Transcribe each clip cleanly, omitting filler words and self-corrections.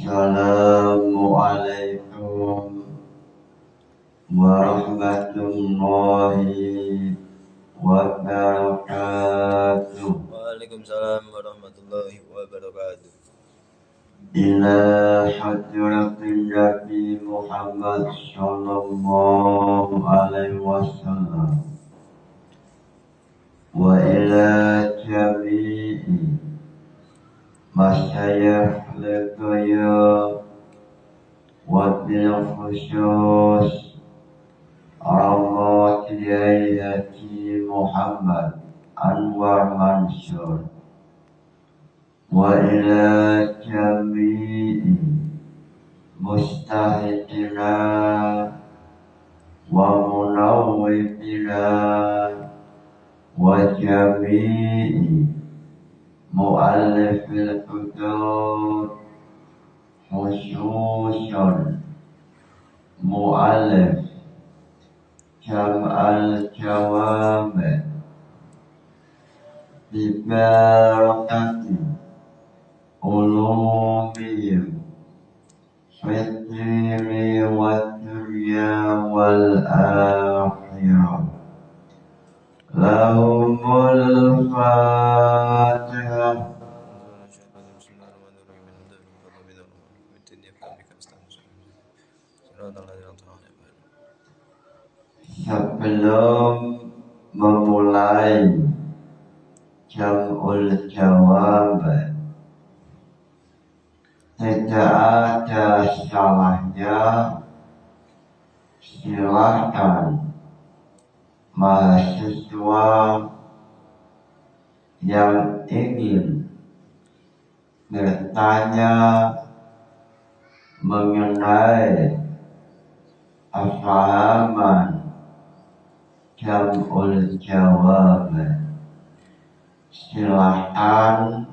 Assalamualaikum warahmatullahi wabarakatuh. Waalaikumsalam warahmatullahi wabarakatuh. Ila hadratin Nabi Muhammad sallallahu alaihi wasallam wa ila jami'i masyayikh lekaya wa bil khusus Ahmad Kiai Haji Muhammad Anwar Mansur wa ila jami'i mustahidina wa munawwibina wa jami'i mu'allifil kutub khususan mu'allif Jam'al Jawami bibarakati ulumihim fitri wa dunya wal akhirah. Lahumul Fatihah. Sebelum memulai Jam'ul Jawab, tidak ada salahnya silakan mahasiswa yang ingin bertanya mengenai pemahaman Jam'ul Jawab, silakan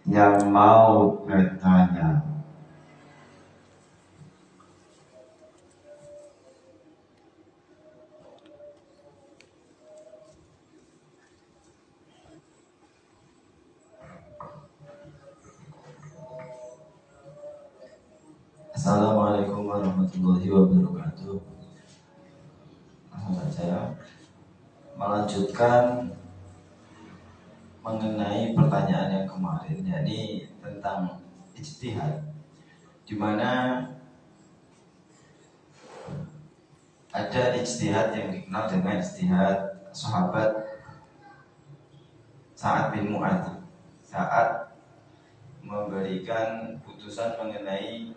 yang mau bertanya. Assalamualaikum warahmatullahi wabarakatuh. Saya melanjutkan mengenai pertanyaan yang kemarin, yakni tentang ijtihad, di mana ada ijtihad yang dikenal dengan ijtihad sahabat Sa'ad bin Mu'adz saat memberikan putusan mengenai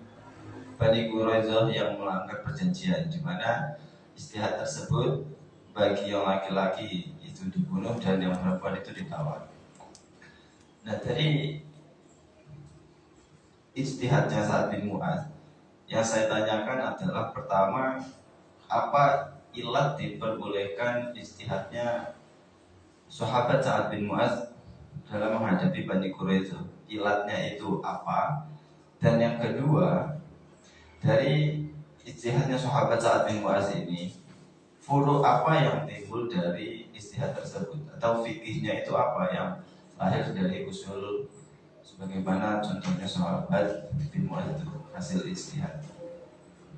Bani Quraidzah yang melanggar perjanjian, di mana ijtihad tersebut bagi yang laki-laki itu dibunuh dan yang perempuan itu ditawan. Nah, dari ijtihadnya Sa'ad bin Mu'adz yang saya tanyakan adalah, pertama, apa ilat diperbolehkan ijtihadnya sahabat Sa'ad bin Mu'adz dalam menghadapi Bani Quraidzah? Ilatnya itu apa? Dan yang kedua, dari ijtihadnya sahabat Sa'ad bin Mu'adz ini, furu apa yang timbul dari ijtihad tersebut, atau fikihnya itu apa yang lahir dari usul, sebagaimana contohnya sahabat bin Mu'adz itu hasil ijtihad.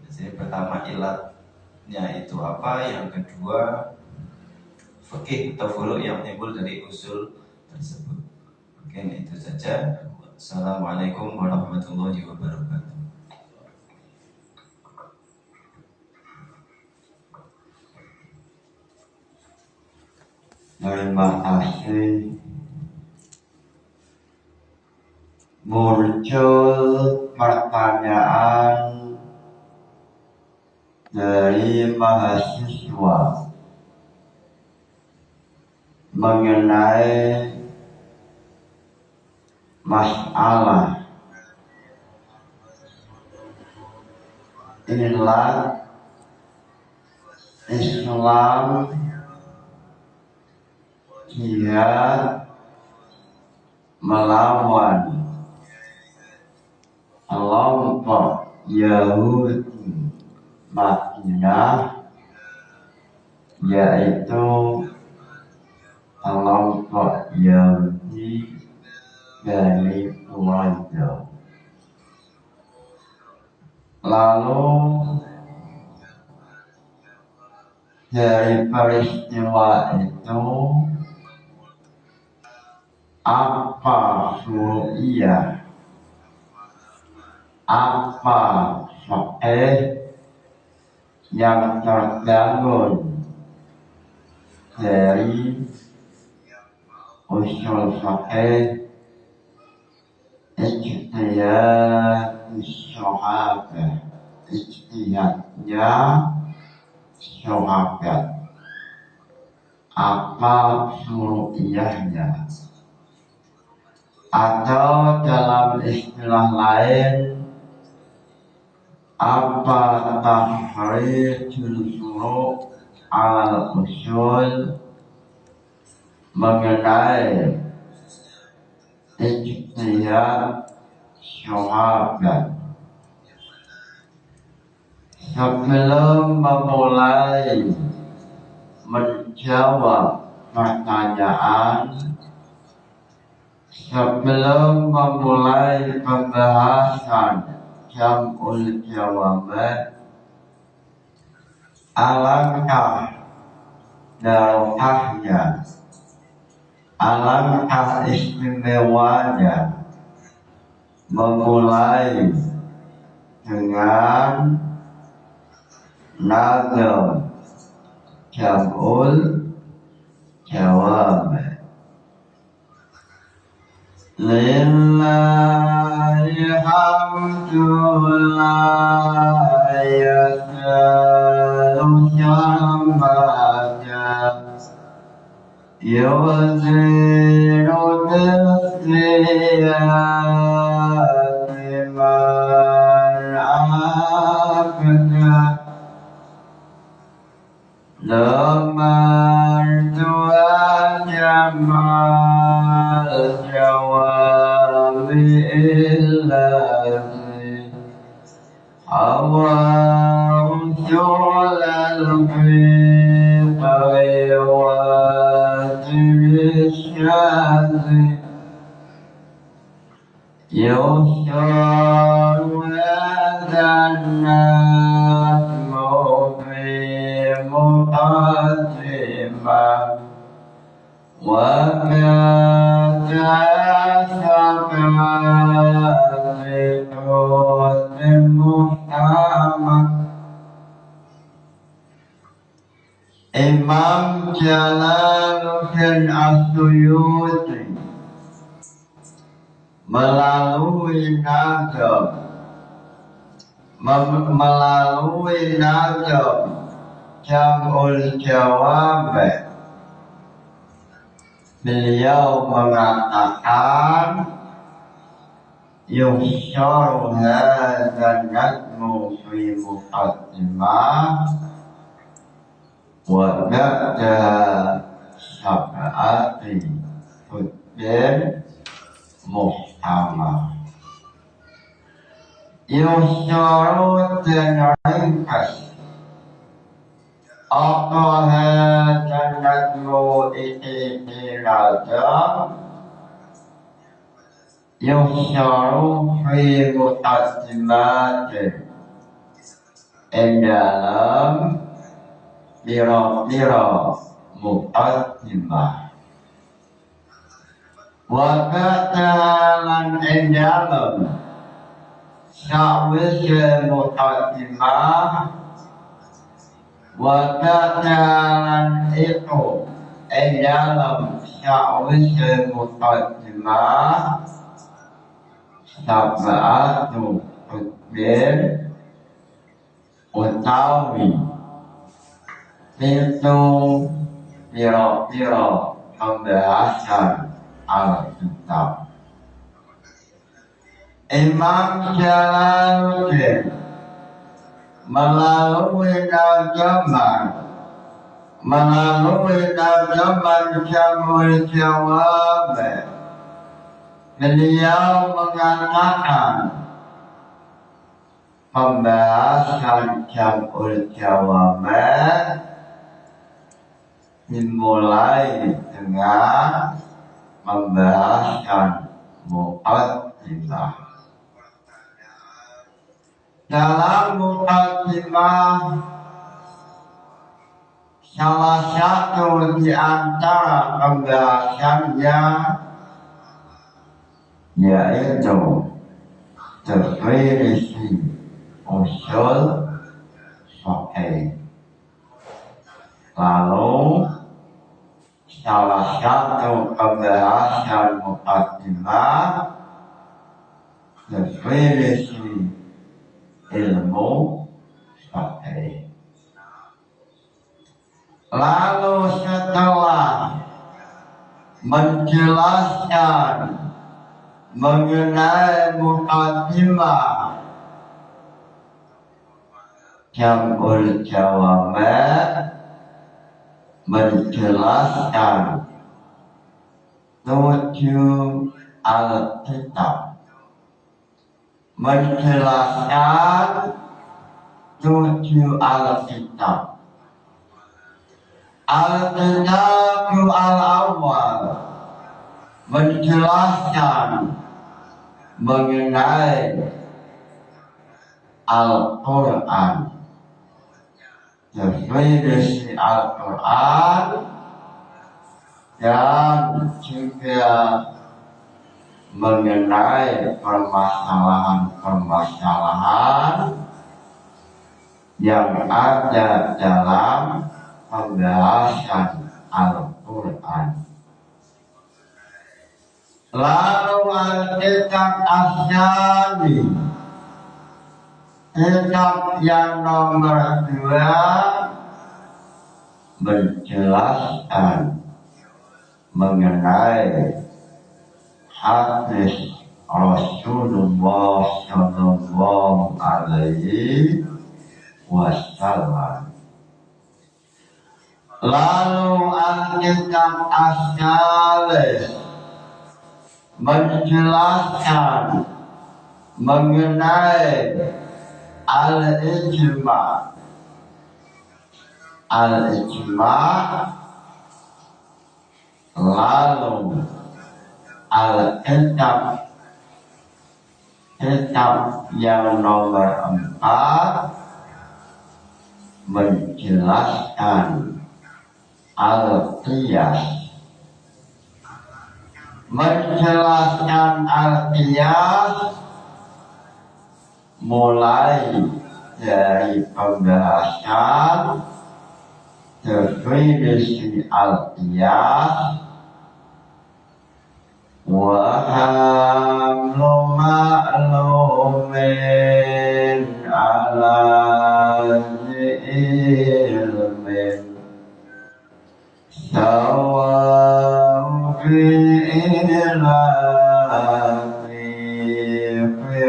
Jadi pertama ilatnya itu apa, yang kedua fikih atau furu yang timbul dari usul tersebut. Mungkin itu saja. Assalamualaikum warahmatullahi wabarakatuh. Terima kasih. Muncul pertanyaan dari mahasiswa mengenai masalah ilat Islam jihad melawan kelompok Yahudi Madinah, yaitu kelompok Yahudi Bani Quraidzah. Lalu dari peristiwa itu apa suru'iyah, apa sahih yang terbangun dari usul sahih ijtihad sahabat, ijtihadnya sahabat, apa suru'iyahnya, atau dalam istilah lain apa tahrijul furu' al usul mengenai ijtihad sahabat. Sebelum memulai menjawab pertanyaan, sebelum memulai pembahasan jam'ul jawabat, alangkah barokahnya, alangkah istimewanya memulai dengan nazam jam'ul jawabat. Lillahi hamdu la yasalu syambaja yuziru disriyati man abda lamar dua jamal jawabi illazi awam syulal fiqhi wajib syazi yusharu adanat muqaddimah wa kata sabati muhtamah. Imam Jalaluddin As-Suyuti melalui nazam jam'ul jawabat, beliau mengatakan yuhsyaru hadzal nazmu fi muqaddimah wa ba'daha sab'ati hujjah muhtamah. Yuhsyaru dan ringkas apa hadzal nazmu ikhtilada yuhsyaru fi muqaddimatin dalam biro-biro muqaddimah wa katalan dalam sa'wis muqaddimah wa katalan itu dalam sa'wis muqaddimah sab'atu hujjah utawi itu biro-biro pembahasan Alkitab. Imam Jalaluddin melalui nazaman jam'ul jawabat, beliau mengatakan pembahasan jam'ul jawabat dimulai dengan pembahasan muqaddimah. dalam mukaddimah salah satu di antara pembahasannya yaitu definisi usul fikih. Lalu salah satu pembahasan mukaddimah definisi ilmu fikih. Lalu setelah menjelaskan mengenai mukaddimah Jam'ul Jawami' menjelaskan 7 Alkitab, menjelaskan 7 Alkitab. Al-Kitab al-awwal menjelaskan mengenai Al-Quran, definisi Al-Quran, dan juga mengenai permasalahan-permasalahan yang ada dalam pembahasan Al-Quran. Lalu Alkitab Asy'ari, kitab yang nomor 2, menjelaskan mengenai hadis Rasulullah Sallallahu Alaihi Wasallam. Lalu Alkitab As-Salis menjelaskan mengenai al-ijma'. Lalu Alkitab yang nomor 4 menjelaskan al-qiyas. Menjelaskan al-qiyas mulai dari pembahasan definisi al-qiyas wa hamlu ma'lumin ala ilmin sawa'u fi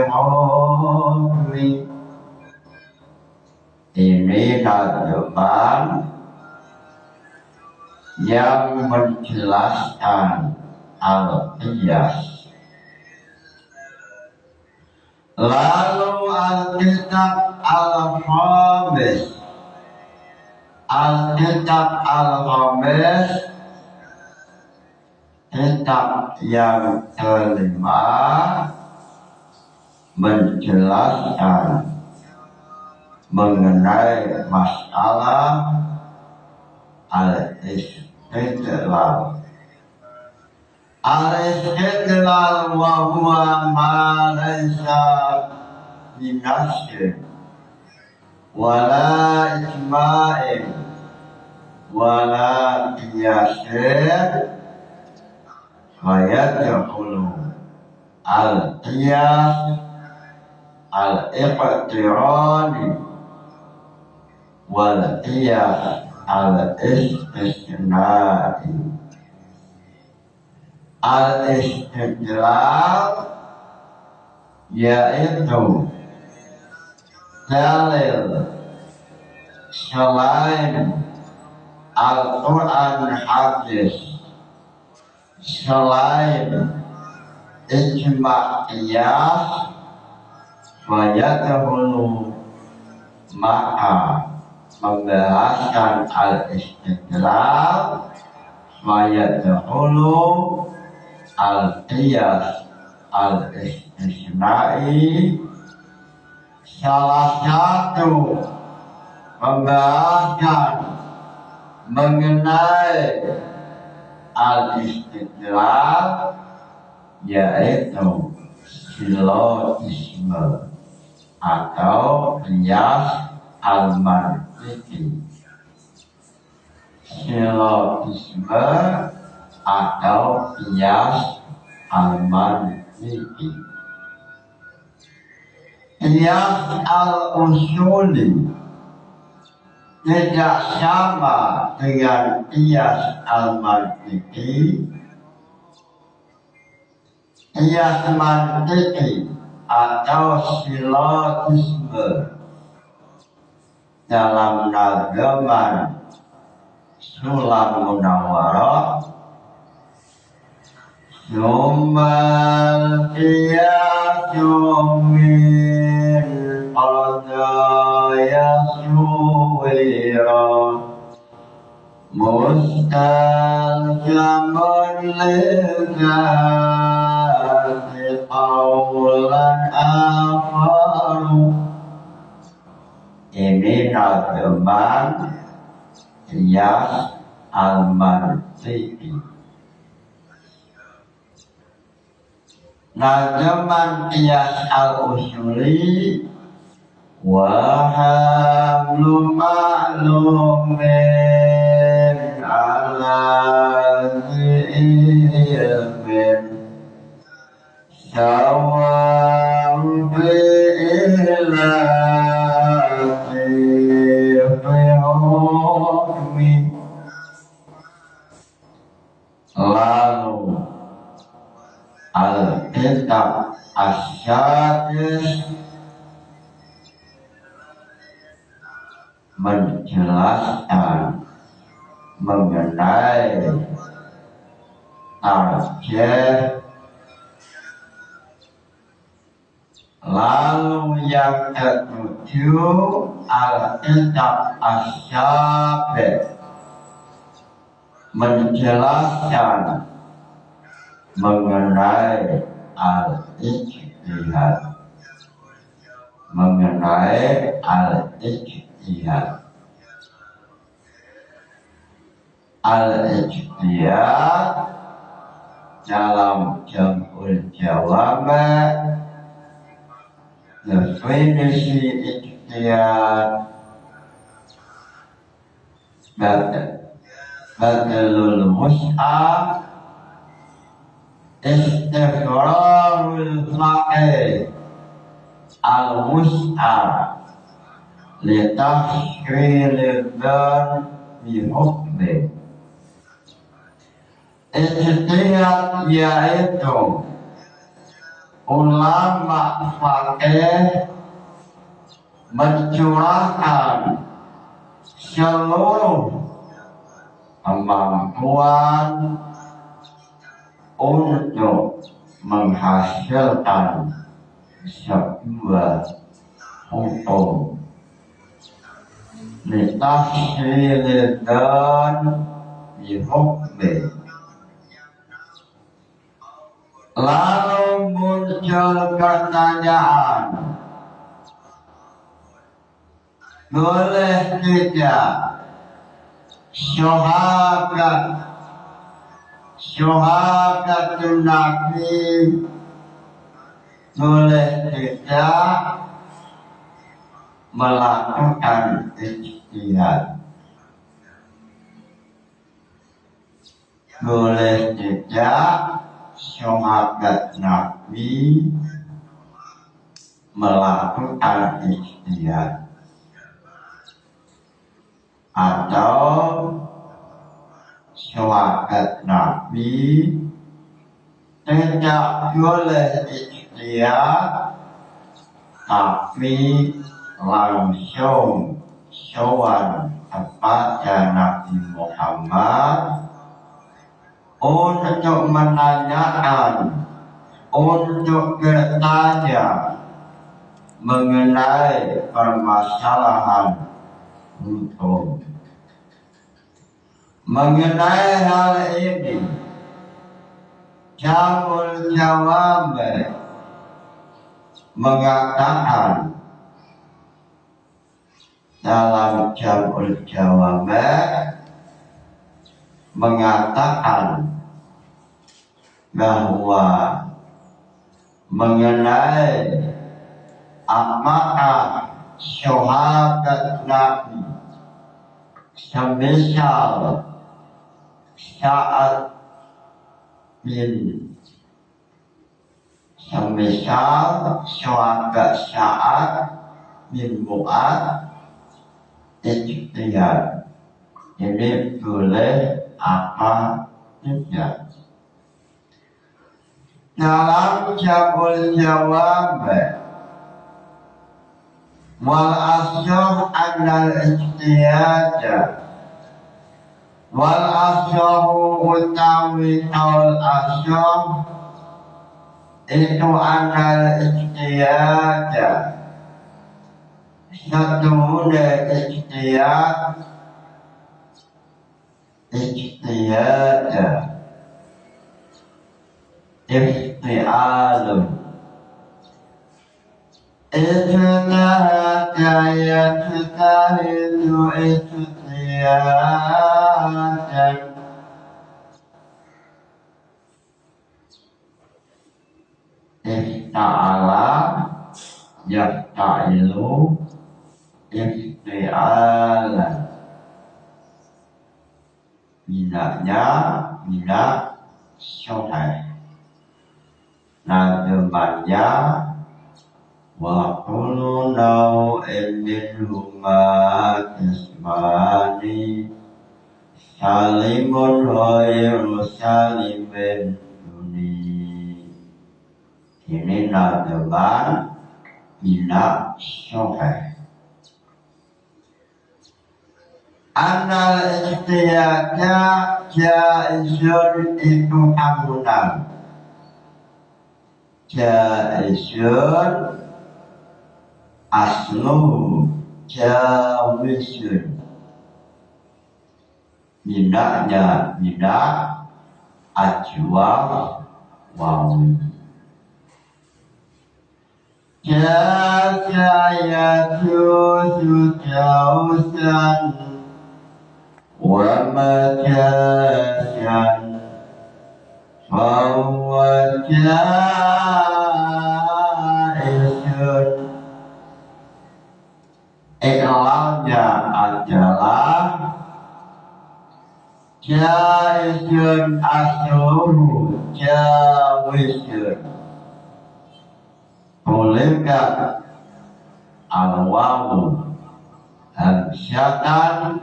hukmi. Ini kandungan yang menjelaskan al-qiyas. Lalu Alkitab al-Khamis. Alkitab al-Khamis, kitab yang kelima, menjelaskan mengenai masalah al-istidlal. Al-istidlal wa huwa ma laysa binassin wala ijma'in wala qiyasin fayadkhulu al-qiyas al-iqtirani wal qiyas al-istisnai. Al-istidlal yaitu dalil selain Al-Quran hadis, selain ijma' qiyas, fayadkhulu, maka membahaskan al-istidlal, fayadkhulu al-qiyas al-istisnai, salah satu pembahasan mengenai al-istidlal yaitu silogisme atau qiyas al-mantiqi. Silogisme atau qiyas al-mantiqi. Qiyas al-usuli tidak sama dengan qiyas al-mantiqi. Qiyas mantiqi atau silogisme dalam nazaman Sulam Munawwarah Sumal qiyasu min qadaya suwira mustaljamun lizati qawlan akharu. Ini nazaman qiyas al-mantiqi. Nazaman qiyas al-usuli wa hamlu ma'lumin ala ilmin sawa'un bi'ilati fi hukmi. Lalu al-kitab asy-syadis menjelaskan mengenai tarjih. Lalu yang ketujuh al-kitab asy-syabih menjelaskan mengenai al-ijtihad. Mengenai al-ijtihad. Al-ijtihad dalam jam'ul jawami' definisi ijtihad badalul mus'ab istifrarul faqih al-mus'ab litahwilil dan bihukmi. Ijtihad yaitu ulama faqih mencurahkan seluruh kemampuan untuk menghasilkan sebuah hukum litahwilil dan bihukmi. Lalu muncul pertanyaan, boleh tidak syuhadatun Nabi, boleh tidak melakukan ijtihad? Boleh tidak syuhadat Nabi melakukan ijtihad? Atau syuhadat Nabi tidak boleh ijtihad tapi langsung sowan kepada Nabi Muhammad untuk menanyakan, untuk bertanya mengenai permasalahan hukum. Mengenai hal ini, Jam'ul Jawami mengatakan dalam Jam'ul Jawami' mengatakan bahwa mengenai apakah syahadat Nabi semisal Sa'ad bin syahadat Sa'ad bin Mu'adz ikhtiyar, ini boleh apa tidak. Dalam Jam'ul Jawami' wal asyah annal ikhtiyar wal asyahu utawi kaul asyah itu annal ikhtiyar satu ikhtiyar ikhtialun ijtihada yajtahidu ijtihadan ifta'ala yafta'ilu ikhtialan, minaknya minak syuhai, nademannya wa kullu naw'in minhuma kismani salimun ghairu salimin duni. Ini nademan minak syuhai. Anal ikhtiyarnya jaizun itu amunan, jaizun asluhu jawizun, minaknya minak ajwa wawi. Jazayajuzu jausan wa majasan fahuwa jaizun. Iklalnya adalah jaizun asluhu jawizun. Bolehkah al-wawu hamsyatan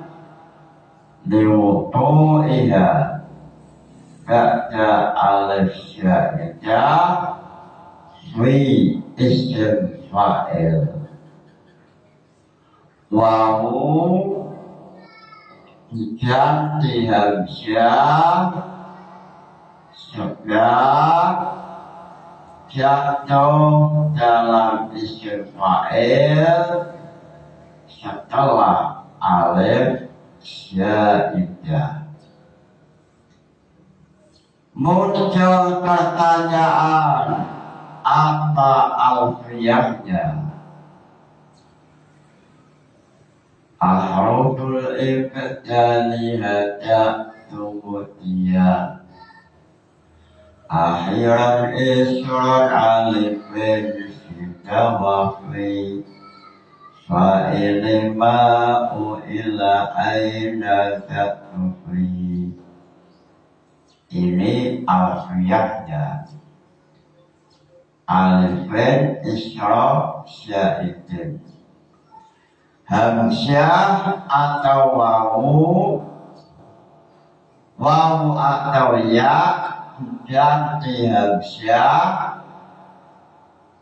liwudu'iha ba'da alif syaidah fi isim fa'il. Wawu diganti hamsyah sebab jatuh dalam isim fa'il setelah alif syaidah. Muncul pertanyaan, apa alfiyahnya? Ahruful ibtali hada tubutiyah akhiran isran alifin fitawafi fa'ili ma'u ila aina ta'ufi. Ini alfiyahnya. Alifin isra syaidin, hamsyah atau wawu atau ya ganti hamsyah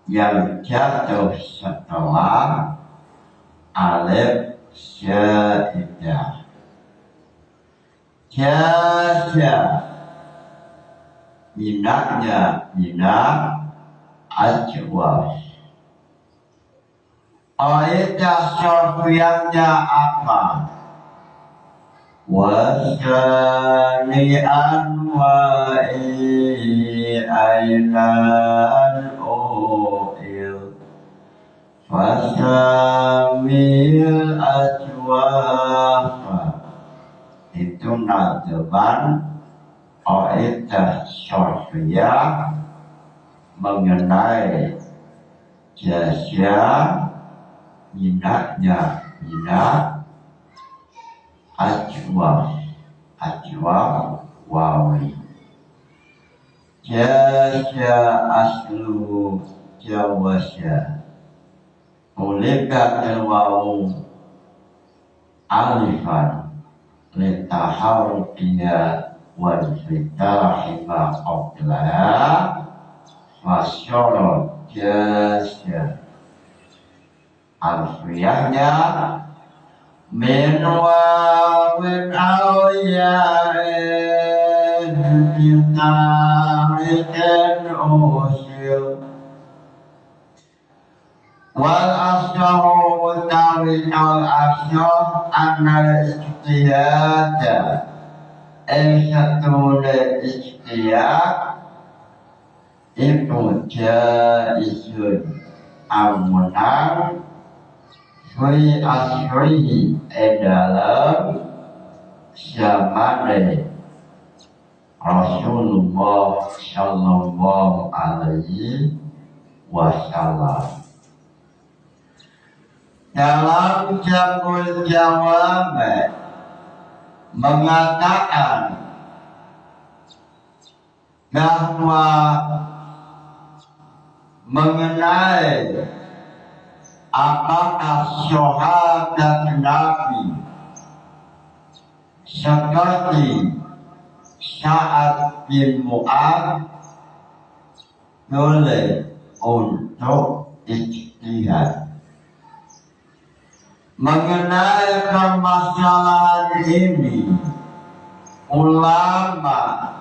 yang jatuh setelah alif syaidah. Jaza minaknya minak ajwa. Kaidah syarfiyahnya apa? Wasani'an wa'i'ainan o'il fasamil depan Oedah Syafiyah mengenai jasa minatnya minat ajwa wawi jasa aslu jawasya ulika wawu alifan litahawqiya wal fitahi ma qablaha masyarakat jasa alfiyahnya min wawin awyain bintarikin usyil wal asyahu utawi al asyah anal istiyada satune istiyad iku jaisun amunang fi asrihi dalam zamane Rasulullah sallallahu alaihi wasallam. Dalam Jamul Jawab mengatakan bahwa mengenai apakah syahadat Nabi seperti Sa'ad bin Mu'adz boleh untuk ijtihad. Mengenai permasalahan ini, ulama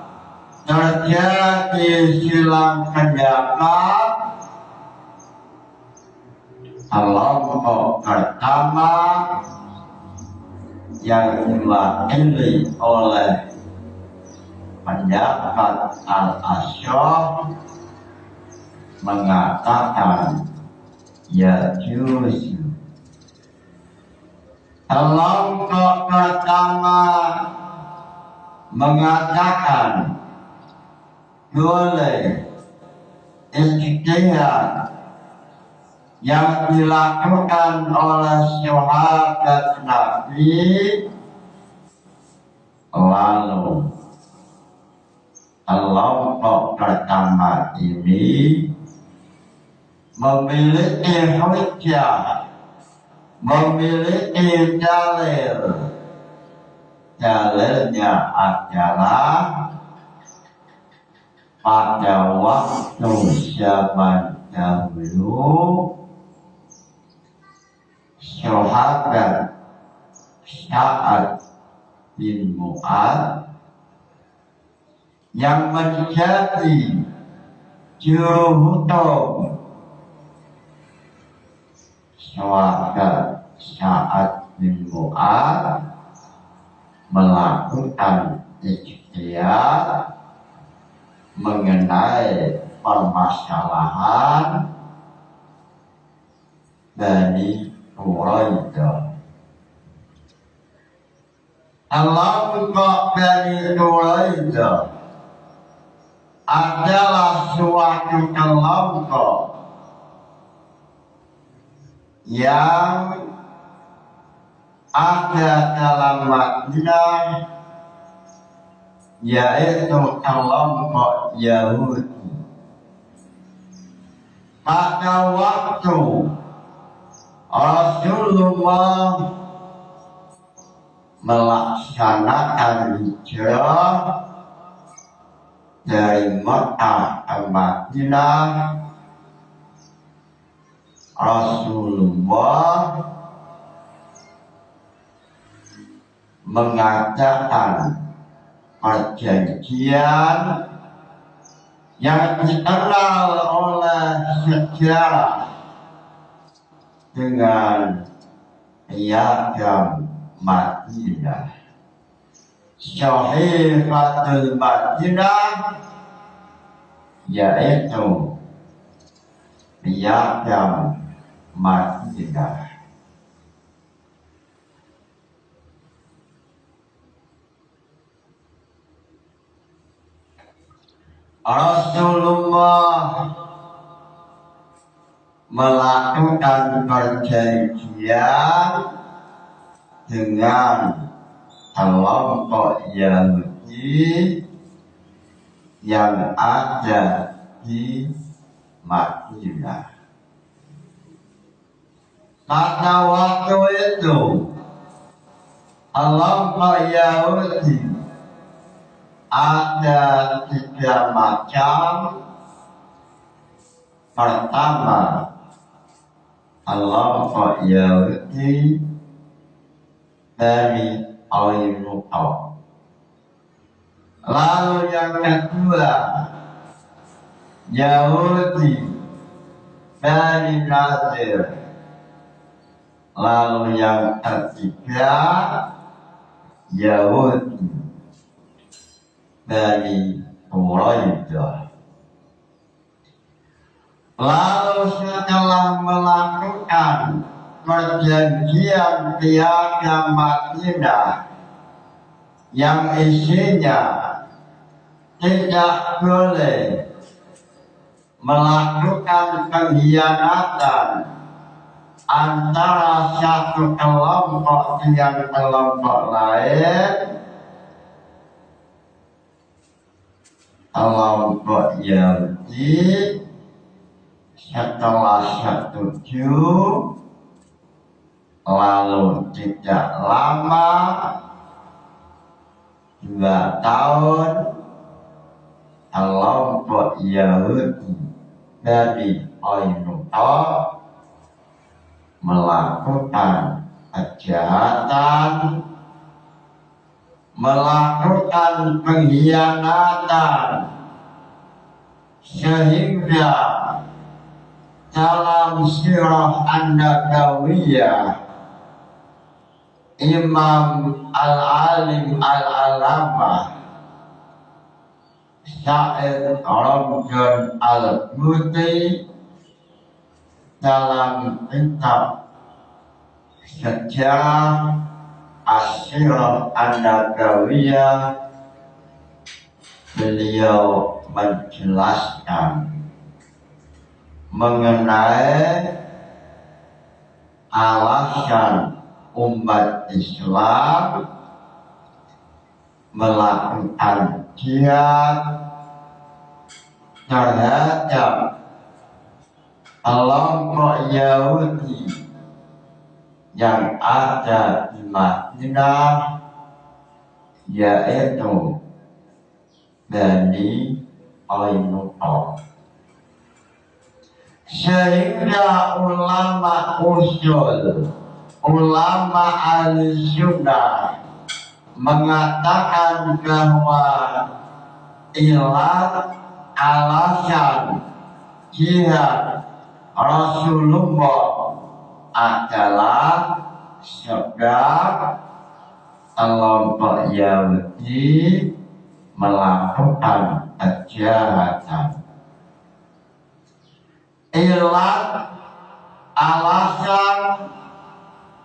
terjadi silang pendapat. Kelompok pertama yang diwakili oleh pendapat Al-Asy'ari mengatakan ya juz. Kelompok pertama mengatakan boleh ijtihad yang dilakukan oleh sahabat Nabi, lalu kelompok pertama ini memiliki hujjah, memiliki dalil. Dalilnya adalah pada waktu zaman dahulu sahabat Sa'ad bin Mu'adz yang menjadi juru hukum sahabat Sa'ad bin Mu'adz melakukan ijtihad mengenai permasalahan Bani Quraidah. Kelompok Bani Quraidah adalah suatu kelompok yang ada dalam Madinah, yaitu kelompok Yahudi. Pada waktu Rasulullah melaksanakan hijrah dari Makkah ke Madinah, Rasulullah mengadakan perjanjian yang dikenal oleh sejarah dengan piagam Madinah, Sahifatul Madinah, yaitu piagam Madinah. Rasulullah melakukan perjanjian dengan kelompok Yahudi yang ada di Madinah. Pada waktu itu kelompok Yahudi ada 3 macam. Pertama, kelompok Yahudi dari Qainuqa. Lalu yang kedua, Yahudi dari Nadir. Lalu yang ketiga, Yahudi dari Quraidah. Lalu setelah melakukan perjanjian piagam Madinah yang isinya tidak boleh melakukan pengkhianatan antara satu kelompok dengan kelompok lain, kelompok Yahudi setelah setuju, lalu tidak lama 2 tahun kelompok Yahudi dari Qainuqa melakukan kejahatan, melakukan pengkhianatan, sehingga dalam sirah An-Nabawiyah Imam Al-Alim Al-Alamah Sa'id Ramjan Al-Buti dalam kitab Sejarah As-Sirah An-Nabawiyah beliau menjelaskan mengenai alasan umat Islam melakukan jihad terhadap kelompok Yahudi yang ada di Madinah, yaitu Bani Qainuqa. Sehingga ulama usul, ulama al-sunnah mengatakan bahwa ilat alasan jihad Rasulullah adalah sebab kelompok Yahudi melakukan kejahatan. Ilat alasan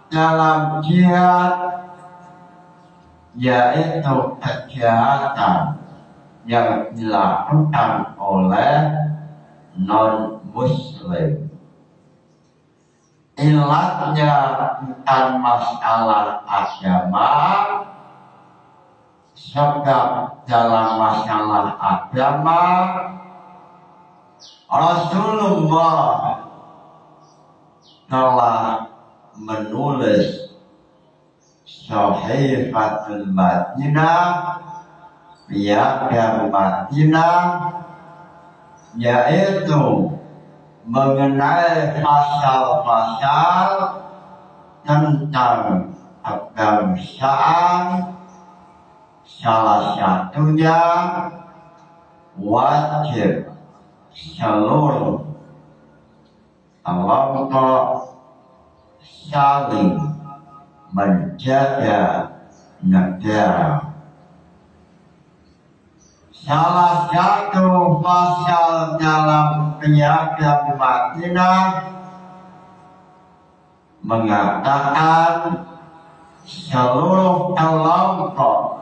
dalam jihad yaitu kejahatan yang dilakukan oleh non-muslim. Ilatnya bukan masalah agama, sebab dalam masalah agama Rasulullah telah menulis Sahifatul Madinah, piagam Madinah, yaitu mengenai pasal-pasal tentang kebangsaan, salah satunya wajib seluruh kelompok saling menjaga negara. Salah satu pasal dalam piagam Madinah mengatakan seluruh kelompok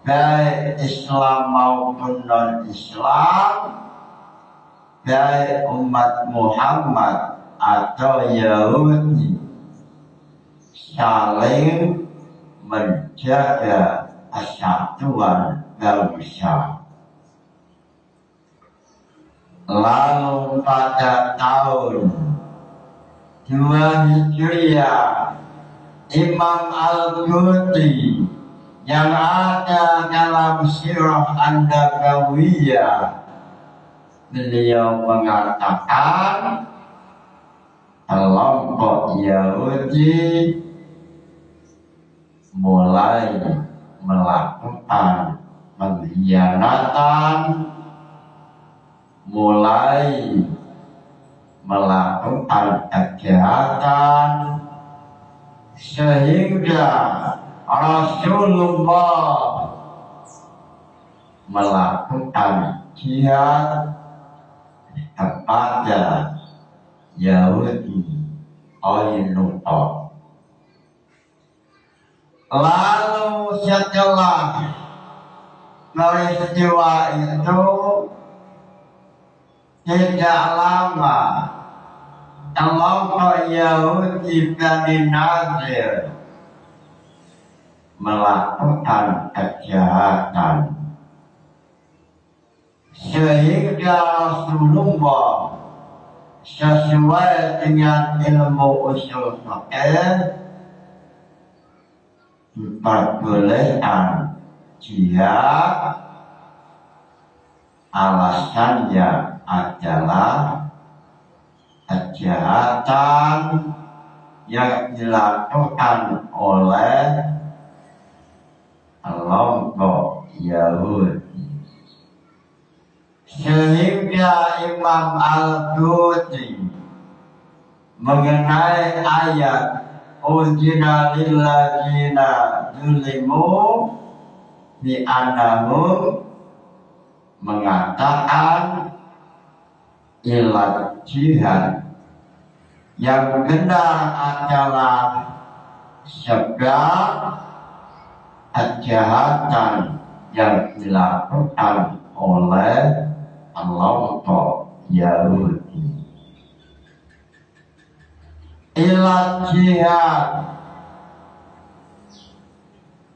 baik Islam maupun non-Islam, baik umat Muhammad atau Yahudi, saling menjaga persatuan bangsa. Lalu pada tahun 2 Hijriah, Imam Al-Qurtubi yang ada dalam Sirah An-Nabawiyah, beliau mengatakan kelompok Yahudi mulai melakukan pengkhianatan, mulai melakukan kejahatan, sehingga Rasulullah melakukan jihad kepada Yahudi Qainuqa. Lalu setelah peristiwa itu tidak lama, kelompok Yahudi Bani Nadir melakukan kejahatan, sehingga Rasulullah sesuai dengan ilmu usul fiqh diperbolehkan jihad. Alasannya adalah kejahatan yang dilakukan oleh kelompok Yahudi. Sehingga Imam Al-Qurtubi mengenai ayat Uzina lilladzina zulimu bi annahum mengatakan ilat jihad yang benar adalah segala kejahatan yang dilakukan oleh kelompok Yahudi. Ilat jihad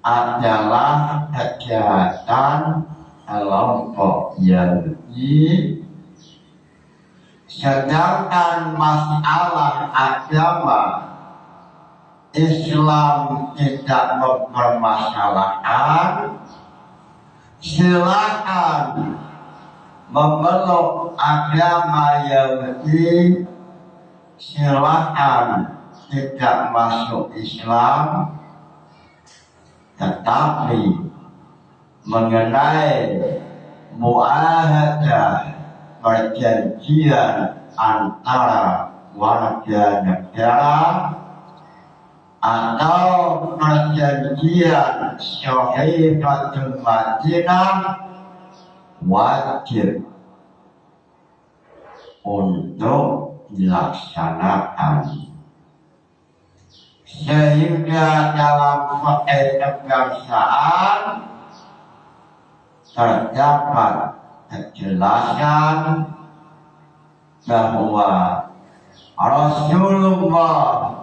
adalah kejahatan kelompok Yahudi, sedangkan masalah agama Islam tidak mempermasalahkan. Silakan memeluk agama Yahudi, silakan tidak masuk Islam, tetapi mengenai muahadah, perjanjian antara warga negara atau perjanjian Sahihatul Madinah, wajib untuk dilaksanakan. Sehingga dalam fikih kebangsaan terdapat kejelasan bahwa Rasulullah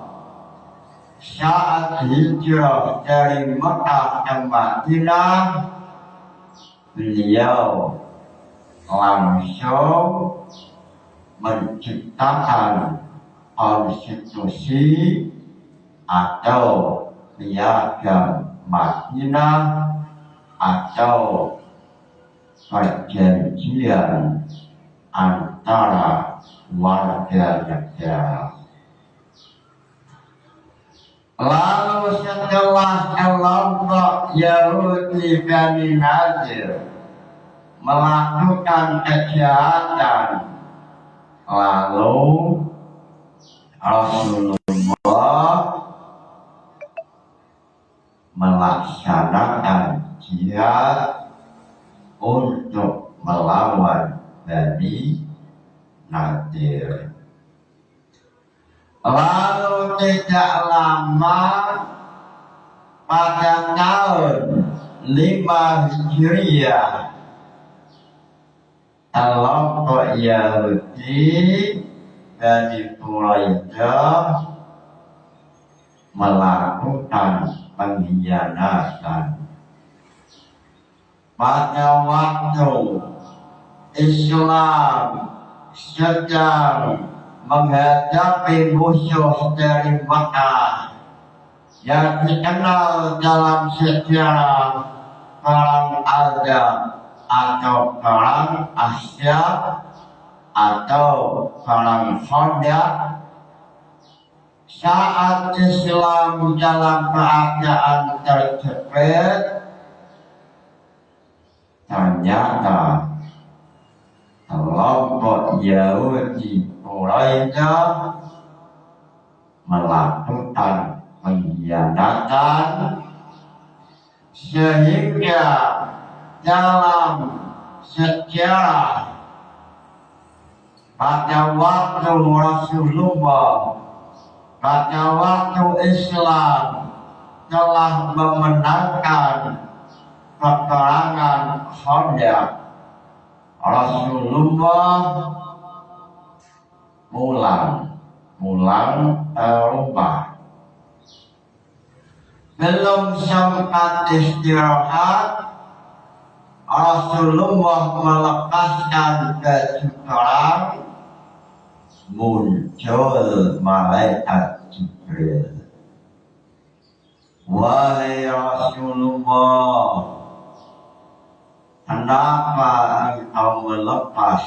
saat hijrah dari Mekah ke Madinah, beliau langsung menciptakan konstitusi atau piagam Madinah atau perjanjian antara warga negara. Lalu setelah kelompok Yahudi Bani Nadir melakukan kejahatan, lalu Rasulullah melaksanakan jihad untuk melawan Bani Nadir. Lalu tidak lama, pada tahun 5 Hijriah kelompok Yahudi dari Quraisy melakukan pengkhianatan pada waktu Islam sedang menghadapi musuh dari Makkah yang dikenal dalam sejarah perang Azab atau perang Ahzab atau perang Khandaq. Saat Islam dalam keadaan terjepit, ternyata kelompok Yahudi Quraisy melakukan pengkhianatan sehingga dalam sejarah pada waktu Rasulullah, pada waktu Islam telah memenangkan peperangan Khandaq, Rasulullah pulang ke rumah. Belum sempat istirahat, Rasulullah melepaskan baju perang, muncul malaikat Jibril. Wahai Rasulullah, kenapa engkau melepas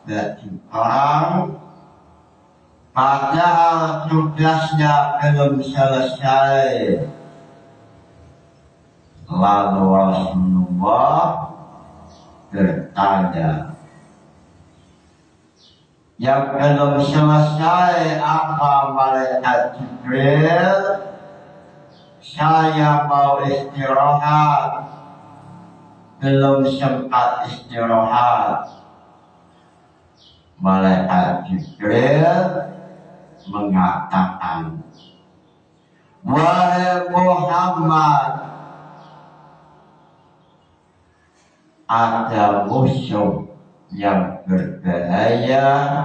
baju perang? Padahal tugasnya belum selesai. Lalu Rasulullah bertanya, yang belum selesai apa malaikat Jibril? Saya mau istirahat, belum sempat istirahat. Malaikat Jibril mengatakan, wahai Muhammad, ada musuh yang berbahaya,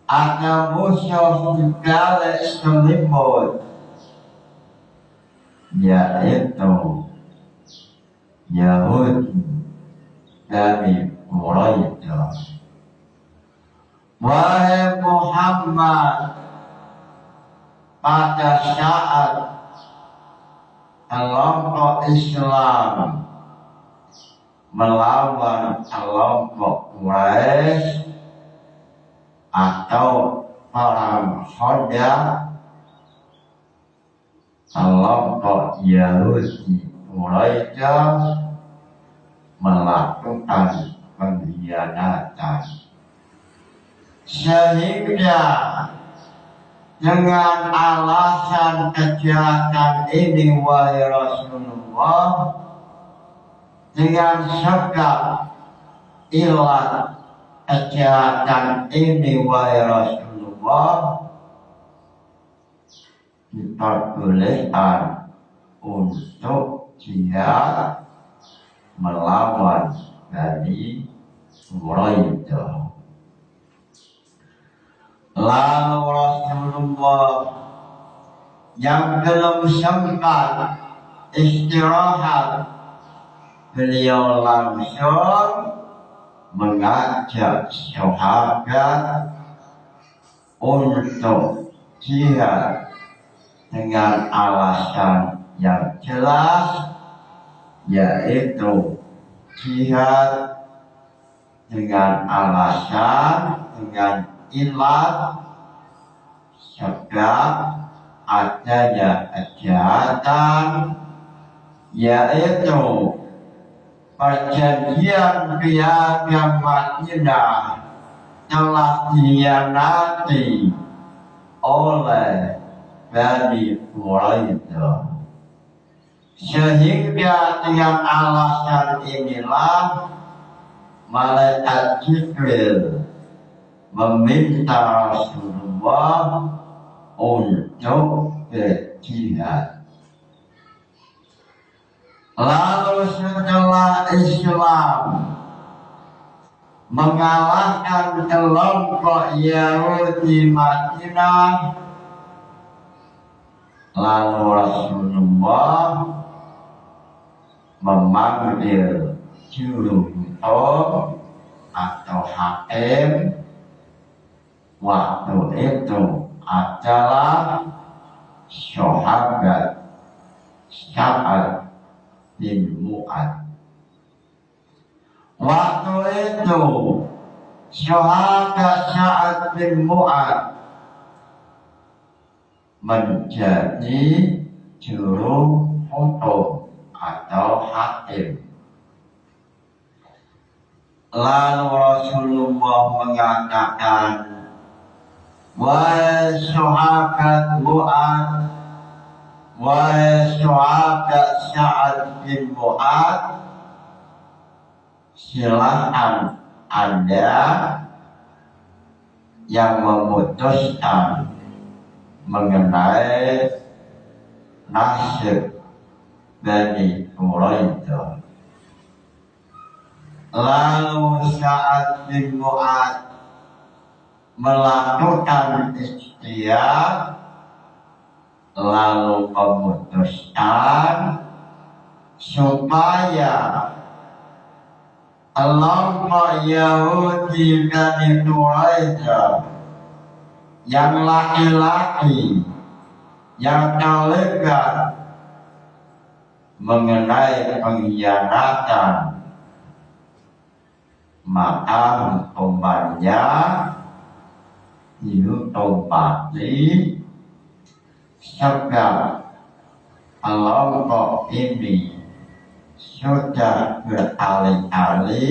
ada musuh di balik selimut, yaitu Yahudi dari Quraisy. Wahai Muhammad, pada saat kelompok Islam melawan kelompok Quraisy atau perang Khandaq, kelompok Yahudi Quraisy melakukan pengkhianatan, sehingga dengan alasan kejahatan ini, wahai Rasulullah, dengan sebab ilat kejahatan ini, wahai Rasulullah, diperbolehkan untuk jihad melawan Bani Quraisy. Lalu Rasulullah yang belum sempat istirahat, beliau langsung mengajak sahabat untuk jihad dengan alasan yang jelas, yaitu jihad dengan alasan, dengan ilat sebab adanya kejahatan, yaitu perjanjian piagam Madinah telah dikhianati oleh Bani Quraisy. Sehingga dengan alasan inilah malaikat Jibril meminta Rasulullah untuk berjihad. Lalu setelah Islam mengalahkan kelompok Yahudi Madinah, lalu Rasulullah memanggil juru hukum atau hakim. Waktu itu adalah sahabat Sa'ad bin Mu'adz. Waktu itu sahabat Sa'ad bin Mu'adz menjadi juru hukum atau hakim. Lalu Rasulullah mengatakan, wahai sahabat Mu'adz, wahai sahabat Sa'ad bin Mu'adz, silakan Anda yang memutuskan mengenai nasib Bani Quraidah. Lalu Sa'ad bin Mu'adz melakukan ikhtiar, lalu memutuskan supaya kelompok Yahudi Bani Quraidah yang laki-laki yang terlibat mengenai pengkhianatan, maka hukumannya dihukum mati. Sebab kelompok ini sudah berkali-kali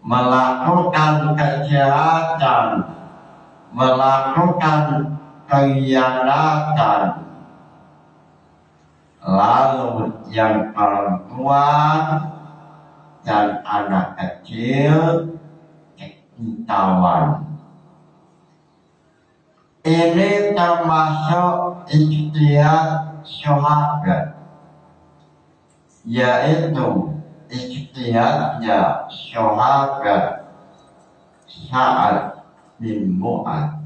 melakukan kejahatan, melakukan pengkhianatan. Lalu yang perempuan dan anak kecil ditawan. Ini termasuk ikhtiar sahabat, yaitu ikhtiarnya sahabat Sa'ad bin Mu'adz.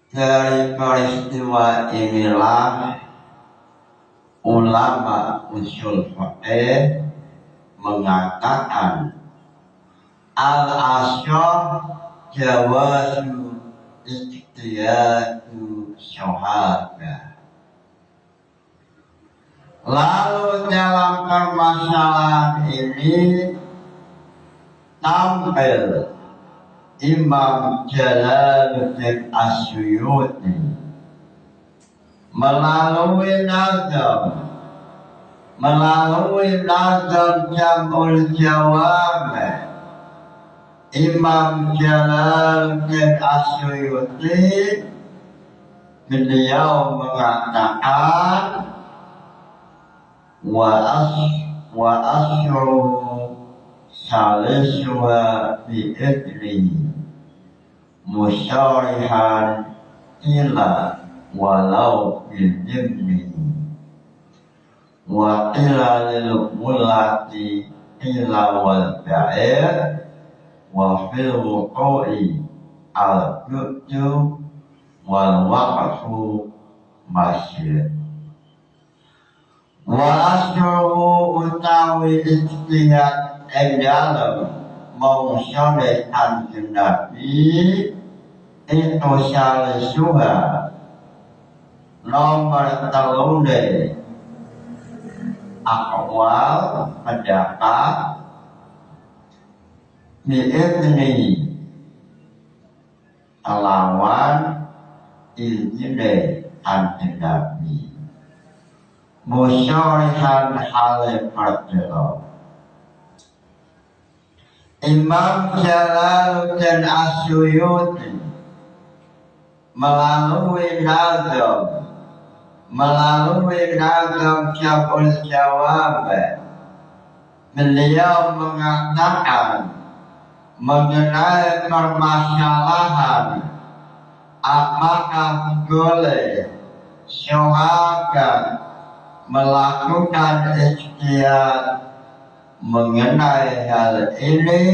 Dari peristiwa inilah ulama usul fiqh mengatakan al-asyar jawazu ikhtiyatu sahabat. Lalu dalam permasalahan ini tampil Imam Jalaluddin As-Suyuti melalui nazam Jam'ul Jawab. Imam Jalaluddin As-Suyuti beliau mengatakan wa asru salisuha bi'idri musyarihan ila walau bi'idri wa ila lil mulati ila wal ba'ir wa fil wuqu'i al-qudju wal waqfu masyid. Wa asru utawi ikhtiyat dalam mensyariatkan Nabi itu salisuha nomor telunde akwal pendapat bi'idni lawan izine kanjeng Nabi musyarihan hale perdelo. Imam Jalaluddin As-Suyuti melalui nazam Jam'ul Jawab beliau mengatakan mengenai permasalahan apakah boleh syuhada melakukan ijtihad mengenai hal ini,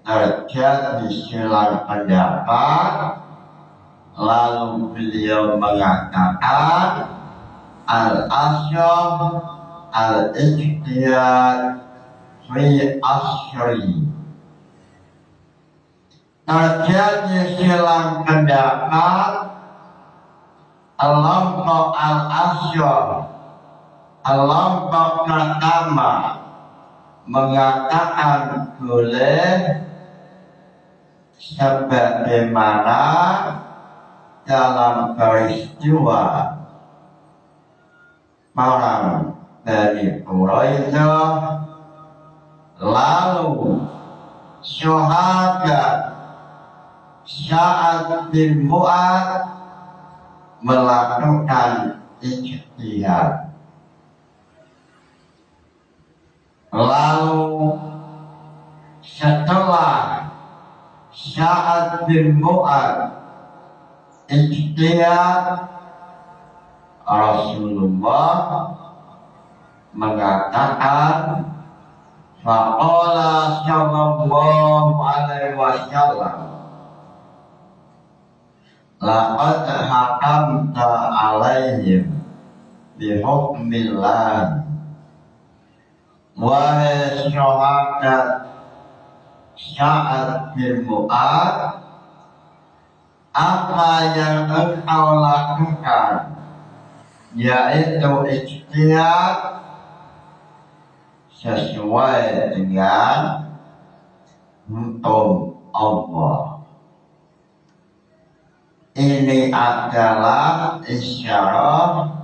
terjadi silang pendapat. Lalu beliau mengatakan al-asyaf al-ijtihad fi asri. Terjadi silang pendapat kelompok al-asyaf, kelompok pertama mengatakan boleh sebagaimana dalam peristiwa perang Bani Quraisyah, lalu syuhada Sa'ad bin Mu'adz melakukan ijtihad. Lalu setelah Sa'ad bin Mu'adz ijtihad, Rasulullah mengatakan faqala sallallahu alaihi wasallam laqad hakamta alaihim bihukmillah. Wahai syuhada Sa'ad bin Mu'adz, apa yang engkau lakukan yaitu ijtihad sesuai dengan hukum Allah. Ini adalah isyarat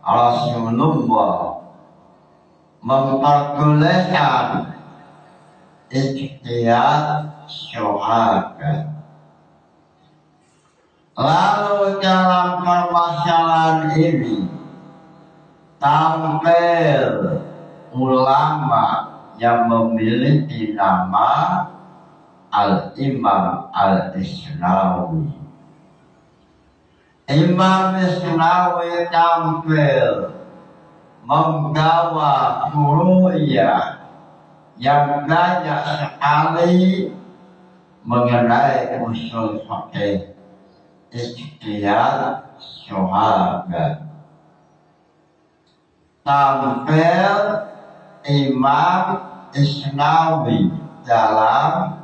Rasulullah memperbolehkan ijtihad syuhada. Lalu dalam permasalahan ini tampil ulama yang memiliki nama Al-Imam Al-Isnawi. Imam Isnawi tampil membawa furu'iyah yang banyak sekali mengenai usul fikih ijtihad syuhada. Tampil Imam Isnawi dalam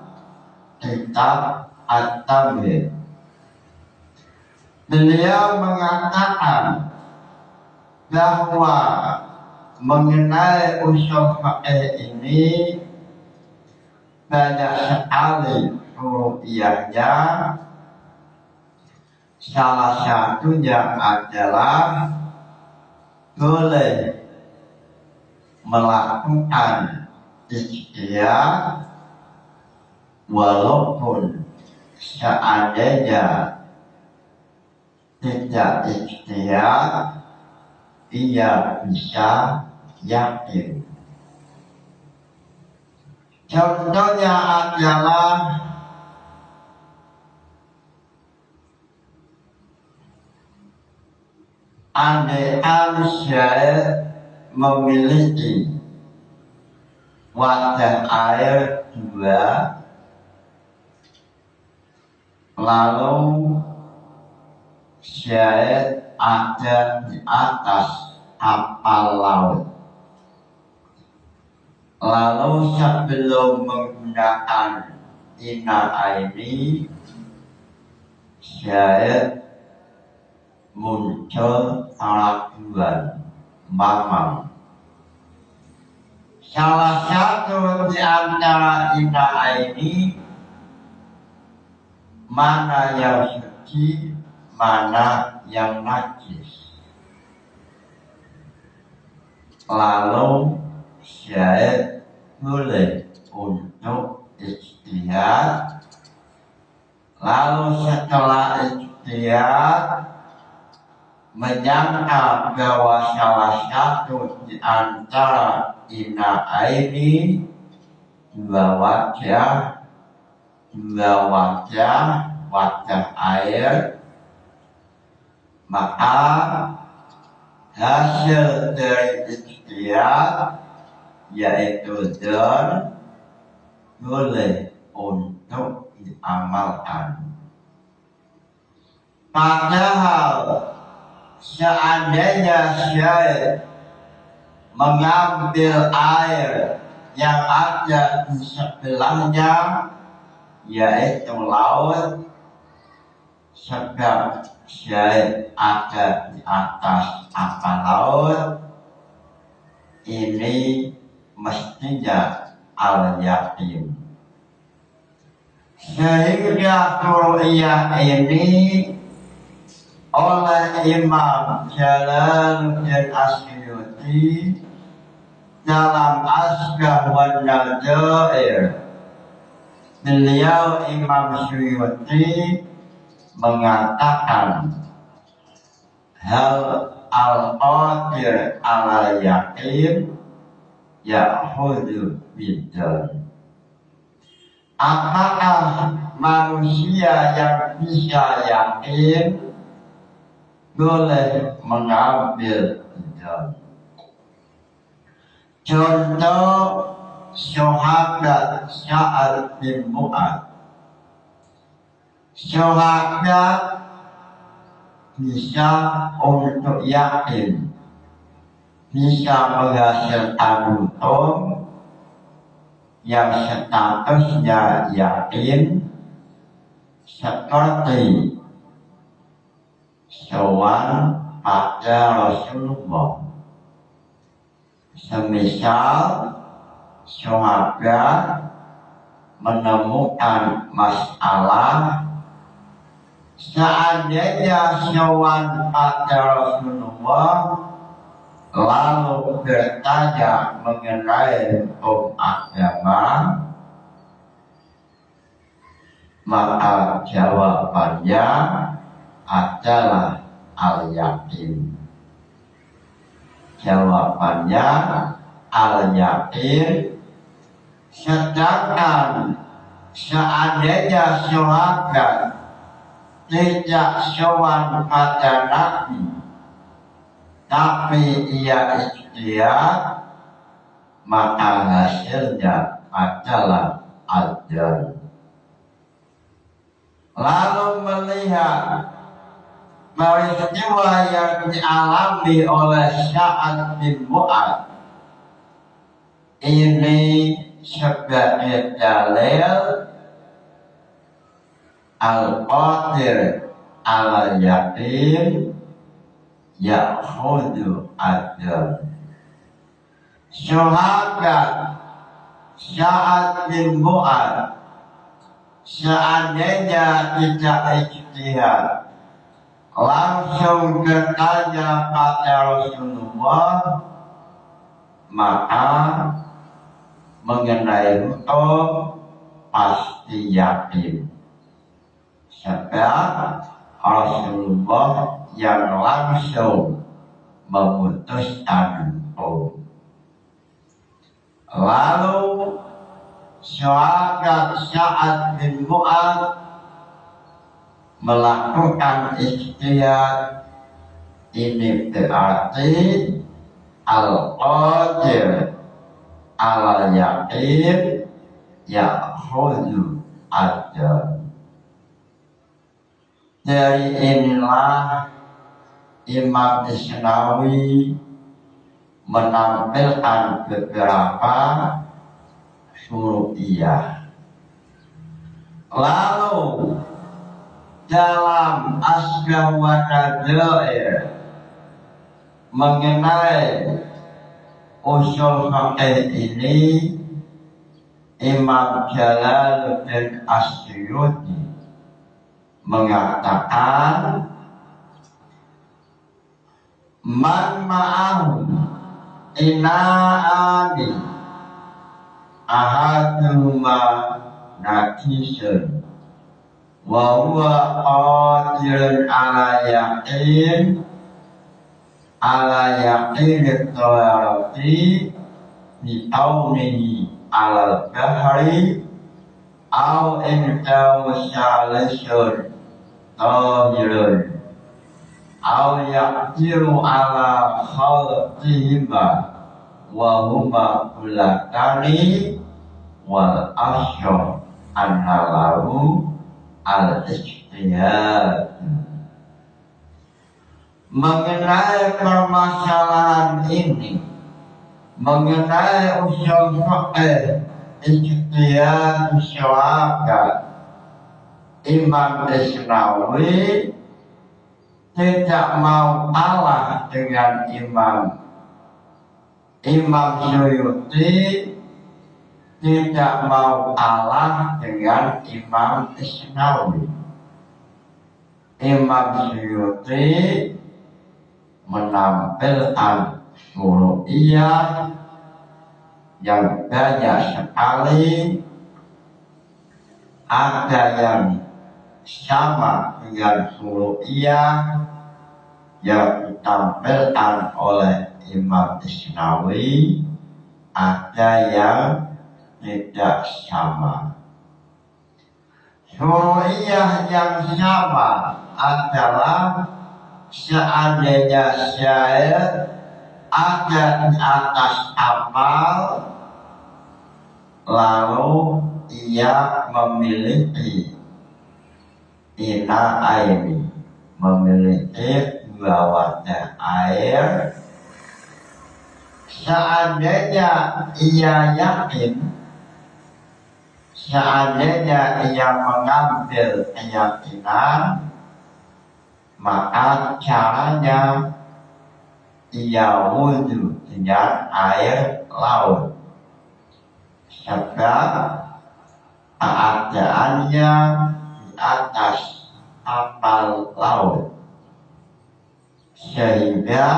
kitab At-Tamhid. Beliau mengatakan bahwa mengenai usul fikih ini banyak sekali furu'iyahnya. Salah satunya adalah boleh melakukan ijtihad walaupun seandainya tidak ijtihad, ia bisa yakin. Contohnya adalah andaikan Syekh memiliki wadah air 2, lalu Syekh ada di atas kapal laut. Lalu sebelum menggunakan ina ini, Syekh muncul keraguan, mamam. Salah satu di antara ina ini mana yang suci, mana yang najis. Lalu Syekh boleh untuk ijtihad. Lalu setelah ijtihad menyangka bahwa salah satu di antara ina aini dua wajah air, maka hasil dari ikhtiar yaitu dan boleh untuk diamalkan. Padahal seandainya saya mengambil air yang ada di sebelahnya yaitu laut, sebab saya ada di atas laut, ini mestinya al-yakin. Sehingga Qur'iyah ini oleh Imam Jalaluddin Asyuyuti dalam Asbah wa Nadzair, beliau Imam Syuyuti mengatakan hal al-qadir ala yakin ya'khudhu bidan. Apakah manusia yang bisa yakin boleh mengambil bidan? Contoh sahabat Sa'ad bin Mu'adz. Sahabat bisa untuk yakin, bisa menghasilkan untung yang statusnya yakin, seperti sowan pada Rasulullah. Semisal sahabat menemukan masalah, seandainya sowan pada Rasulullah lalu bertanya mengenai hukum agama, maka jawabannya adalah al-yakin. Jawabannya al-yakin. Sedangkan seandainya sahabat tidak sowan pada Nabi, tapi ia ikhtiar, maka hasilnya adalah ajal. Lalu melihat peristiwa yang dialami oleh Sa'ad bin Mu'adz ini sebagai dalil al-qadir ala yakin ya'khudhu ajal. Sahabat Sa'ad bin Mu'adz seandainya tidak ijtihad, langsung bertanya pada Rasulullah, maka mengenai hukum pasti yakin, sebab Rasulullah yang langsung memutuskan hukum. Lalu sahabat Sa'ad bin Mu'adz melakukan ikhtiar, ini berarti al-qadir ala yakin ya'khudhu ajal. Dari inilah Imam Isnawi menampilkan beberapa syuru'iyah. Lalu dalam Asbah wa Nadzair mengenai usul fikih ini, Imam Jalaluddin Asyuyuti mengatakan man ma'ahu ina'ani ahaduhuma nakisun wa huwa qadirun ala yaqin al-thawarati di aunihi alal bahri au indahu syalisun tahirun au yaqdiru ala khalqihima wa huma ulakani wal asyur anhalahu al-ijtihad. Mengenai permasalahan ini, mengenai usul fiqh ijtihad syawaka, Imam Isnawi tidak mau kalah dengan Imam Suyuti, tidak mau kalah dengan Imam Isnawi. Imam Suyuti menampilkan furu'iyah yang banyak sekali, ada yang sama dengan furu'iyah yang ditampilkan oleh Imam Isnawi, ada yang tidak sama. Furu'iyah yang sama adalah seandainya syair ada di atas amal, lalu ia memiliki ina airi, memiliki dua wadah air. Seandainya ia yakin, seandainya ia mengambil keyakinan, maka caranya ia wudhu dengan air laut, sebab keadaannya di atas kapal laut, sehingga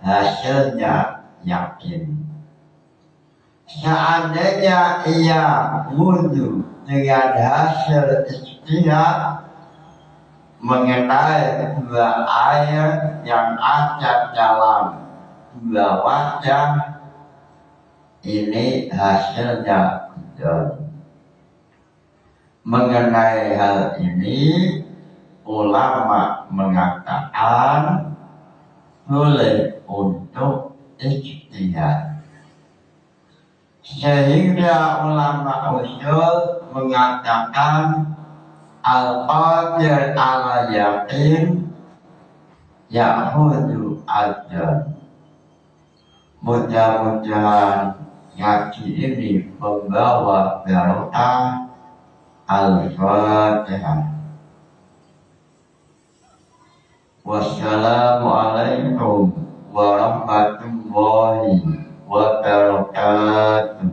hasilnya yakin. Seandainya ia wudhu dengan hasil ijtihad mengenai dua air yang ada dalam dua wadah, ini hasilnya betul. Mengenai hal ini, ulama mengatakan boleh untuk ijtihad. Sehingga ulama usul mengatakan al-qadir ala yaqin ya'hudu ajran. Mudah-mudahan ngaji ini membawa barokah. Al-Fatihah. Wassalamualaikum warahmatullahi wabarakatuh.